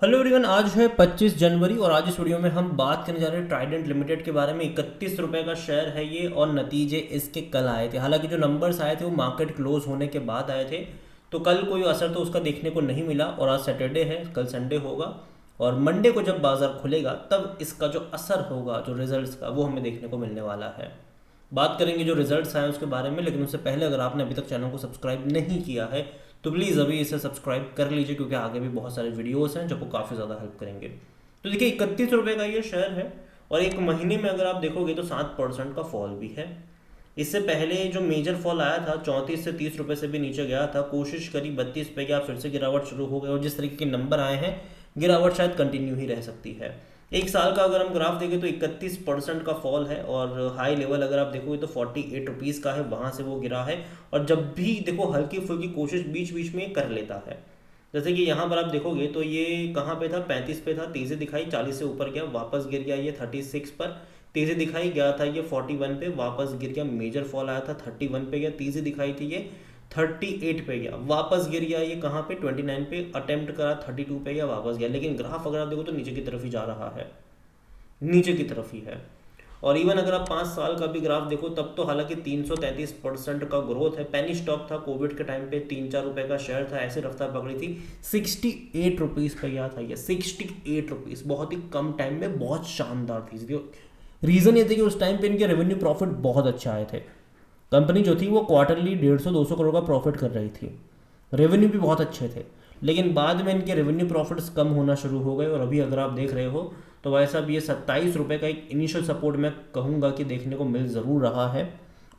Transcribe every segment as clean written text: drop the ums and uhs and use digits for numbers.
Hello everyone, आज है 25 जनवरी और आज इस वीडियो में हम बात करने जा रहे हैं ट्राइडेंट लिमिटेड के बारे में। 31 रुपये का शेयर है ये और नतीजे इसके कल आए थे। हालांकि जो नंबर्स आए थे वो मार्केट क्लोज होने के बाद आए थे, तो कल कोई असर तो उसका देखने को नहीं मिला। और आज सैटरडे है, कल संडे होगा और मंडे को जब बाजार खुलेगा तब इसका जो असर होगा जो रिजल्ट्स का, वो हमें देखने को मिलने वाला है। बात करेंगे जो रिजल्ट्स आए उसके बारे में, लेकिन उससे पहले अगर आपने अभी तक चैनल को सब्सक्राइब नहीं किया है तो प्लीज़ अभी इसे सब्सक्राइब कर लीजिए, क्योंकि आगे भी बहुत सारे वीडियोस हैं जो आपको काफ़ी ज़्यादा हेल्प करेंगे। तो देखिए 31 रुपये का ये शेयर है और एक महीने में अगर आप देखोगे तो 7% का फॉल भी है। इससे पहले जो मेजर फॉल आया था 34 से 30 रुपये से भी नीचे गया था, कोशिश करी 32 पे क्या, फिर से गिरावट शुरू हो गई और जिस तरीके के नंबर आए हैं गिरावट शायद कंटिन्यू ही रह सकती है। एक साल का अगर हम ग्राफ देखें तो 31% का फॉल है और हाई लेवल अगर आप देखोगे तो 48 रुपीज़ का है, वहाँ से वो गिरा है। और जब भी देखो हल्की फुल्की कोशिश बीच बीच में कर लेता है। जैसे कि यहाँ पर आप देखोगे तो ये कहाँ पे था, 35 पे था, तेज़ी दिखाई, 40 से ऊपर गया, वापस गिर गया ये 36 पर, तेज़ी दिखाई गया था ये 41 पे, वापस गिर गया, मेजर फॉल आया था 31 पे गया, तेज़ी दिखाई थी ये 38 पे गया, वापस गिर गया ये कहाँ पे 29 पे, अटेम्प्ट करा 32 पे गया, वापस गया। लेकिन ग्राफ अगर आप देखो तो नीचे की तरफ ही जा रहा है, नीचे की तरफ ही है। और इवन अगर आप 5 साल का भी ग्राफ देखो तब तो हालांकि 333% का ग्रोथ है। पेनी स्टॉक था कोविड के टाइम पे, 3-4 रुपए का शेयर था, ऐसे रफ्तार पकड़ी थी, 68 रुपीज़ पे गया था ये, 68 रुपीज़, बहुत ही कम टाइम में बहुत शानदार थी। रीज़न ये था कि उस टाइम पे इनके रेवेन्यू प्रॉफिट बहुत अच्छे आए थे। कंपनी जो थी वो क्वार्टरली 150-200 करोड़ का प्रॉफिट कर रही थी, रेवेन्यू भी बहुत अच्छे थे। लेकिन बाद में इनके रेवेन्यू प्रॉफिट्स कम होना शुरू हो गए और अभी अगर आप देख रहे हो तो वैसा भी ये 27 रुपये का एक इनिशियल सपोर्ट मैं कहूँगा कि देखने को मिल ज़रूर रहा है।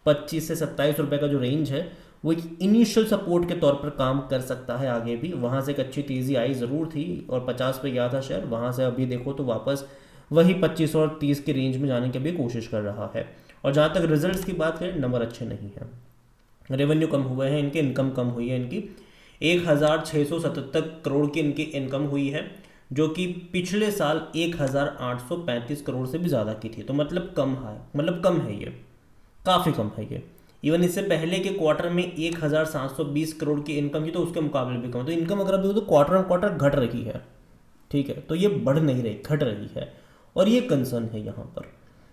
25 से 27 रुपये का जो रेंज है वो एक इनिशियल सपोर्ट के तौर पर काम कर सकता है आगे भी। वहाँ से एक अच्छी तेज़ी आई ज़रूर थी और 50 पे गया था शेयर, वहाँ से अभी देखो तो वापस वही 25 और 30 के रेंज में जाने की भी कोशिश कर रहा है। और जहाँ तक रिजल्ट्स की बात करें, नंबर अच्छे नहीं हैं, रेवेन्यू कम हुए हैं इनके, इनकम कम हुई है इनकी, 1677 करोड़ की इनकी इनकम हुई है, जो कि पिछले साल 1835 करोड़ से भी ज़्यादा की थी। तो मतलब कम है, मतलब कम है ये, काफ़ी कम है ये। इवन इससे पहले के क्वार्टर में 1720 करोड़ की इनकम थी, तो उसके मुकाबले भी कम। तो इनकम अगर आप देखो तो क्वार्टर ऑन क्वार्टर घट रही है, ठीक है, तो ये बढ़ नहीं रही, घट रही है और ये कंसर्न है यहाँ पर।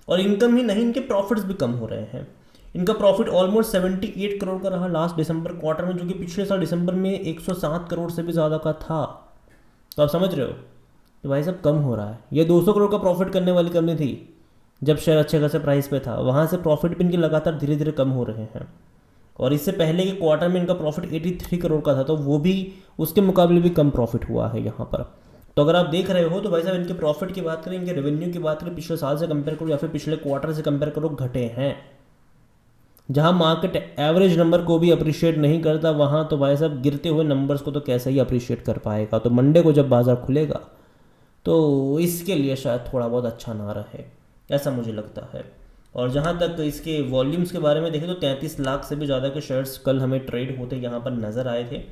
और इनकम ही नहीं, इनके प्रॉफिट्स भी कम हो रहे हैं। इनका प्रॉफिट ऑलमोस्ट 78 करोड़ का रहा लास्ट दिसंबर क्वार्टर में, जो कि पिछले साल दिसंबर में 107 करोड़ से भी ज़्यादा का था। तो आप समझ रहे हो तो भाई साहब कम हो रहा है। ये 200 करोड़ का प्रॉफिट करने वाली कंपनी थी जब शेयर अच्छे खासे प्राइस पे था, वहाँ से प्रॉफिट भी इनके लगातार धीरे धीरे कम हो रहे हैं। और इससे पहले के क्वार्टर में इनका प्रॉफिट 83 करोड़ का था, तो वो भी उसके मुकाबले भी कम प्रॉफिट हुआ है यहाँ पर। तो अगर आप देख रहे हो तो भाई साहब इनके प्रॉफिट की बात करें, इनके रेवेन्यू की बात करें, पिछले साल से कंपेयर करो या फिर पिछले क्वार्टर से कंपेयर करो, घटे हैं। जहां मार्केट एवरेज नंबर को भी अप्रिशिएट नहीं करता, वहां तो भाई साहब गिरते हुए नंबर्स को तो कैसे ही अप्रिशिएट कर पाएगा। तो मंडे को जब बाजार खुलेगा तो इसके लिए शायद थोड़ा बहुत अच्छा ना रहे, ऐसा मुझे लगता है। और जहाँ तक इसके वॉल्यूम्स के बारे में देखें तो 33 लाख से भी ज़्यादा के शेयर्स कल हमें ट्रेड होते यहाँ पर नज़र आए थे।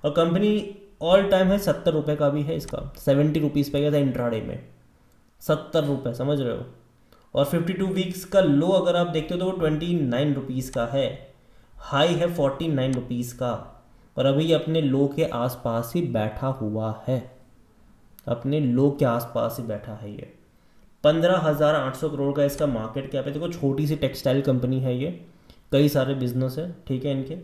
और कंपनी ऑल टाइम है 70 रुपये का भी है इसका, 70 रुपीज़ पे गया था इंट्राडे में, 70 रुपये, समझ रहे हो। और 52 वीक्स का लो अगर आप देखते हो तो वो 29 रुपीज़ का है, हाई है 49 रुपीज़ का, और अभी अपने लो के आसपास ही बैठा हुआ है, अपने लो के आसपास ही बैठा है ये। 15,800 करोड़ का इसका मार्केट कैप है। देखो छोटी सी टेक्सटाइल कंपनी है ये, कई सारे बिजनेस है, ठीक है इनके।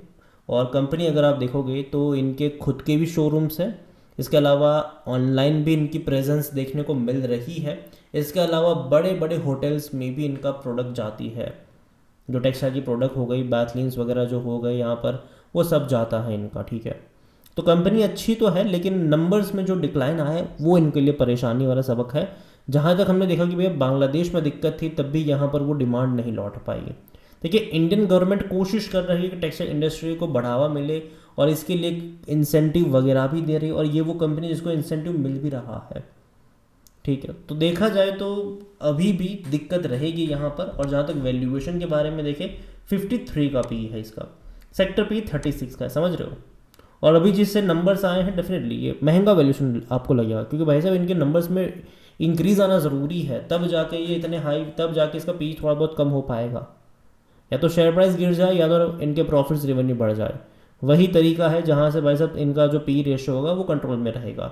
और कंपनी अगर आप देखोगे तो इनके खुद के भी शोरूम्स हैं, इसके अलावा ऑनलाइन भी इनकी प्रेजेंस देखने को मिल रही है। इसके अलावा बड़े बड़े होटल्स में भी इनका प्रोडक्ट जाती है, जो टेक्सटाइल की प्रोडक्ट हो गई, बैथलीन्स वगैरह जो हो गए यहाँ पर, वो सब जाता है इनका, ठीक है। तो कंपनी अच्छी तो है, लेकिन नंबर्स में जो डिक्लाइन आया है वो इनके लिए परेशानी वाला सबक है। जहाँ तक हमने देखा कि भैया बांग्लादेश में दिक्कत थी, तब भी यहाँ पर वो डिमांड नहीं लौट पाई। देखिए इंडियन गवर्नमेंट कोशिश कर रही है कि टेक्सटाइल इंडस्ट्री को बढ़ावा मिले और इसके लिए इंसेंटिव वगैरह भी दे रही है, और ये वो कंपनी जिसको इंसेंटिव मिल भी रहा है, ठीक है। तो देखा जाए तो अभी भी दिक्कत रहेगी यहाँ पर। और जहाँ तक वैल्यूएशन के बारे में देखें, 53 का पी है इसका, सेक्टर पी 36 का है, समझ रहे हो। और अभी जिससे नंबर्स आए हैं डेफिनेटली ये महंगा वैल्यूएशन आपको लगेगा, क्योंकि भाई साहब इनके नंबर्स में इंक्रीज आना ज़रूरी है, तब जाके ये इतने हाई, तब जाके इसका पी थोड़ा बहुत कम हो पाएगा। या तो शेयर प्राइस गिर जाए या तो इनके प्रॉफिट्स रेवेन्यू बढ़ जाए, वही तरीका है जहाँ से भाई साहब इनका जो पी रेशियो होगा वो कंट्रोल में रहेगा।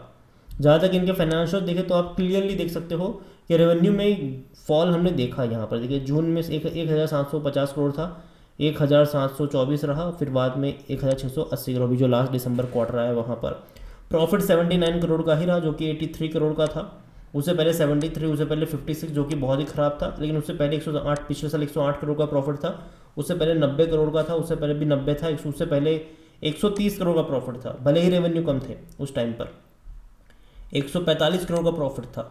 जहाँ तक इनके फाइनेंशियल देखें तो आप क्लियरली देख सकते हो कि रेवेन्यू में फॉल हमने देखा यहाँ पर। देखिए जून में 1,750 करोड़ था, 1,724 रहा, फिर बाद में 1,680 करोड़ भी जो लास्ट दिसंबर क्वार्टर आया वहाँ पर। प्रॉफिट 79 करोड़ का ही रहा जो कि 83 करोड़ का था। उससे पहले 73, उससे पहले 56 जो कि बहुत ही ख़राब था। लेकिन उससे पहले 108, पिछले साल 108 करोड़ का प्रॉफिट था। उससे पहले 90 करोड़ का था, उससे पहले भी 90 था, उससे पहले 130 करोड़ का प्रॉफिट था। भले ही रेवेन्यू कम थे उस टाइम पर, 145 करोड़ का प्रॉफिट था।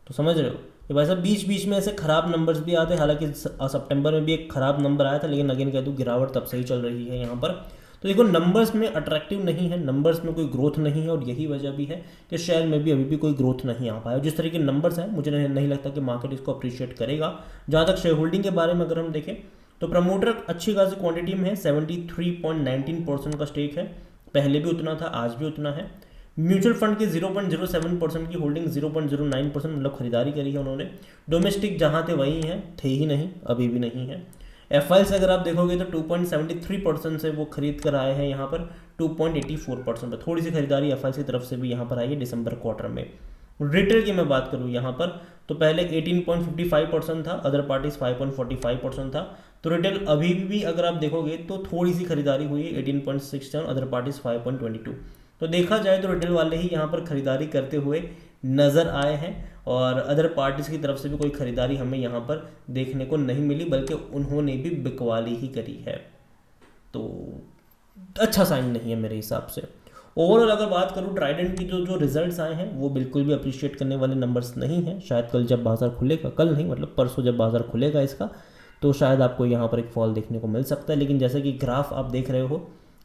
तो समझ रहे हो कि भाई साहब बीच बीच में ऐसे खराब नंबर्स भी आते हैं। हालांकि सितंबर में भी एक खराब नंबर आया था, लेकिन अगेन कह दूँ गिरावट तब से ही चल रही है यहाँ पर। तो देखो नंबर्स में अट्रैक्टिव नहीं है, नंबर्स में कोई ग्रोथ नहीं है, और यही वजह भी है कि शेयर में भी अभी भी कोई ग्रोथ नहीं आ पाया। जिस तरह के नंबर्स हैं मुझे नहीं लगता कि मार्केट इसको अप्रिशिएट करेगा। जहाँ तक शेयर होल्डिंग के बारे में अगर हम देखें तो प्रमोटर अच्छी खासी क्वांटिटी में है, 73.19% का स्टेक है। पहले भी उतना था, आज भी उतना है। म्यूचुअल फंड के 0.07% की होल्डिंग, 0.09% मतलब खरीदारी करी है उन्होंने। डोमेस्टिक जहाँ थे वही हैं, थे ही नहीं, अभी भी नहीं है। एफआई से अगर आप देखोगे तो 2.73% से वो खरीद कर आए हैं यहाँ पर 2.84% पर। थोड़ी सी खरीदारी एफआई की तरफ से भी यहाँ पर आई है दिसंबर क्वार्टर में। रिटेल की मैं बात करूँ यहाँ पर तो पहले 18.55% था, अदर पार्टीज 5.45% था। तो रिटेल अभी भी अगर आप देखोगे तो थोड़ी सी खरीदारी हुई है, 18.67, अदर पार्टीज 5.22। तो देखा जाए तो रिटेल वाले ही यहाँ पर खरीदारी करते हुए नज़र आए हैं, और अदर पार्टीज़ की तरफ से भी कोई खरीदारी हमें यहाँ पर देखने को नहीं मिली, बल्कि उन्होंने भी बिकवाली ही करी है। तो अच्छा साइन नहीं है मेरे हिसाब से। ओवरऑल अगर बात करूँ ट्राइडेंट की जो रिजल्ट्स आए हैं वो बिल्कुल भी अप्रिशिएट करने वाले नंबर्स नहीं हैं। शायद कल जब बाज़ार खुलेगा, कल नहीं मतलब परसों जब बाज़ार खुलेगा इसका, तो शायद आपको यहाँ पर एक फॉल देखने को मिल सकता है। लेकिन जैसे कि ग्राफ आप देख रहे हो,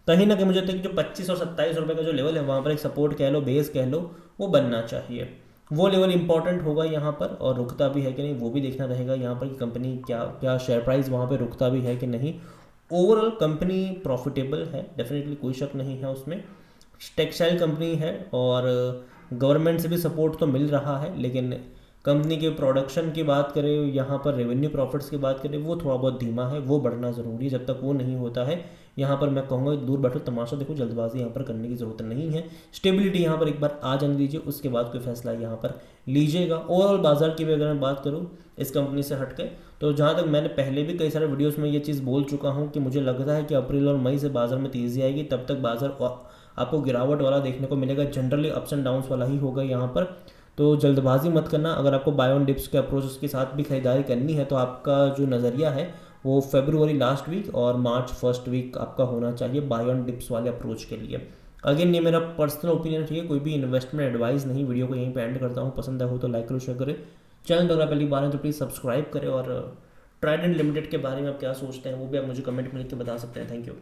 कहीं ना कहीं मुझे लगता है कि जो 25 और 27 रुपये का जो लेवल है वहाँ पर एक सपोर्ट कह लो, बेस कह लो, वो बनना चाहिए। वो लेवल इंपॉर्टेंट होगा यहाँ पर, और रुकता भी है कि नहीं वो भी देखना रहेगा यहाँ पर कि कंपनी क्या शेयर प्राइस वहाँ पर रुकता भी है कि नहीं। ओवरऑल कंपनी प्रॉफिटेबल है, डेफिनेटली कोई शक नहीं है उसमें। टेक्सटाइल कंपनी है और गवर्नमेंट से भी सपोर्ट तो मिल रहा है, लेकिन कंपनी के प्रोडक्शन की बात करें, यहाँ पर रेवेन्यू प्रॉफिट्स की बात करें, वो थोड़ा बहुत धीमा है, वो बढ़ना ज़रूरी है। जब तक वो नहीं होता है यहाँ पर मैं कहूँगा दूर बैठो तमाशा देखो, जल्दबाजी यहाँ पर करने की ज़रूरत नहीं है। स्टेबिलिटी यहाँ पर एक बार आ जाने दीजिए, उसके बाद कोई फैसला यहाँ पर लीजिएगा। ओवरऑल बाजार की भी अगर मैं बात करूँ इस कंपनी से हट के, तो जहाँ तक मैंने पहले भी कई सारे वीडियोज़ में ये चीज़ बोल चुका हूँ कि मुझे लगता है कि अप्रैल और मई से बाजार में तेज़ी आएगी, तब तक बाजार आपको गिरावट वाला देखने को मिलेगा, जनरली अप्स एंड डाउन्स वाला ही होगा यहाँ पर। तो जल्दबाजी मत करना। अगर आपको बाय ऑन डिप्स के अप्रोच के साथ भी खरीदारी करनी है तो आपका जो नज़रिया है वो फरवरी लास्ट वीक और मार्च फर्स्ट वीक आपका होना चाहिए बाय ऑन डिप्स वाले अप्रोच के लिए। अगेन ये मेरा पर्सनल ओपिनियन है, कोई भी इन्वेस्टमेंट एडवाइस नहीं। वीडियो को यहीं पे एंड करता हूँ। पसंद आया हो तो लाइक करो, शेयर करें। चैनल पर अगर पहली बार है तो प्लीज़ सब्सक्राइब करें, और ट्राइडेंट लिमिटेड के बारे में आप क्या सोचते हैं वो भी आप मुझे कमेंट में लिख के बता सकते हैं। Thank you.